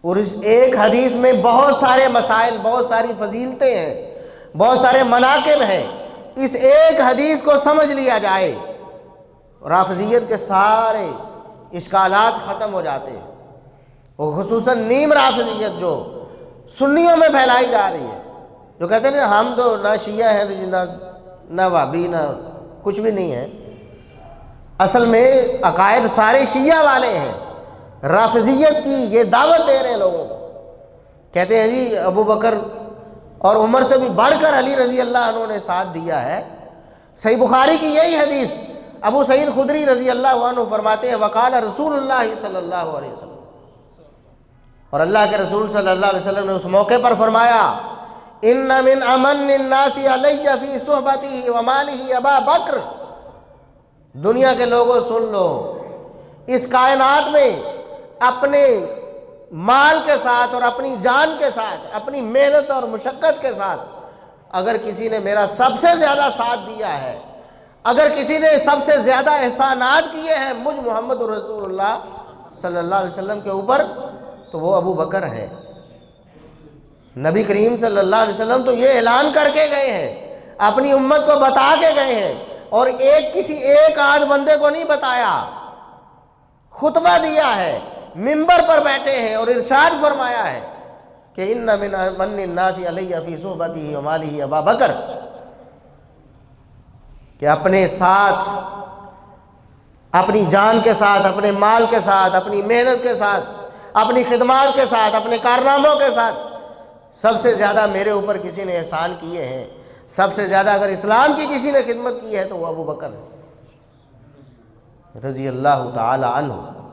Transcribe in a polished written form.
اور اس ایک حدیث میں بہت سارے مسائل، بہت ساری فضیلتیں ہیں، بہت سارے مناقب ہیں۔ اس ایک حدیث کو سمجھ لیا جائے، رافضیت کے سارے اشکالات ختم ہو جاتے ہیں، اور خصوصاً نیم رافضیت جو سنیوں میں پھیلائی جا رہی ہے، جو کہتے ہیں ہم تو نہ شیعہ ہیں نہ وہابی، نہ کچھ بھی نہیں ہے۔ اصل میں عقائد سارے شیعہ والے ہیں، رافضیت کی یہ دعوت دے رہے ہیں لوگوں کو، کہتے ہیں جی ابو بکر اور عمر سے بھی بڑھ کر علی رضی اللہ عنہ نے ساتھ دیا ہے۔ صحیح بخاری کی یہی حدیث ابو سعید خدری رضی اللہ عنہ فرماتے ہیں وقال رسول اللہ صلی اللہ علیہ وسلم، اور اللہ کے رسول صلی اللہ علیہ وسلم نے اس موقع پر فرمایا ان من امن الناس علی فی صحبتہ ومالہ ابا بکر، دنیا کے لوگوں سن لو، اس کائنات میں اپنے مال کے ساتھ اور اپنی جان کے ساتھ، اپنی محنت اور مشقت کے ساتھ اگر کسی نے میرا سب سے زیادہ ساتھ دیا ہے، اگر کسی نے سب سے زیادہ احسانات کیے ہیں مجھ محمد رسول اللہ صلی اللہ علیہ وسلم کے اوپر، تو وہ ابو بکر ہے۔ نبی کریم صلی اللہ علیہ وسلم تو یہ اعلان کر کے گئے ہیں، اپنی امت کو بتا کے گئے ہیں، اور کسی ایک آدھ بندے کو نہیں بتایا، خطبہ دیا ہے، منبر پر بیٹھے ہیں اور ارشاد فرمایا ہے کہ ان من من الناس علی فی صحبتہ ومالہ ابا بکر، کہ اپنے ساتھ، اپنی جان کے ساتھ، اپنے مال کے ساتھ، اپنی محنت کے ساتھ، اپنی خدمات کے ساتھ، اپنے کارناموں کے ساتھ سب سے زیادہ میرے اوپر کسی نے احسان کیے ہیں، سب سے زیادہ اگر اسلام کی کسی نے خدمت کی ہے تو وہ ابو بکر ہے رضی اللہ تعالی عنہ۔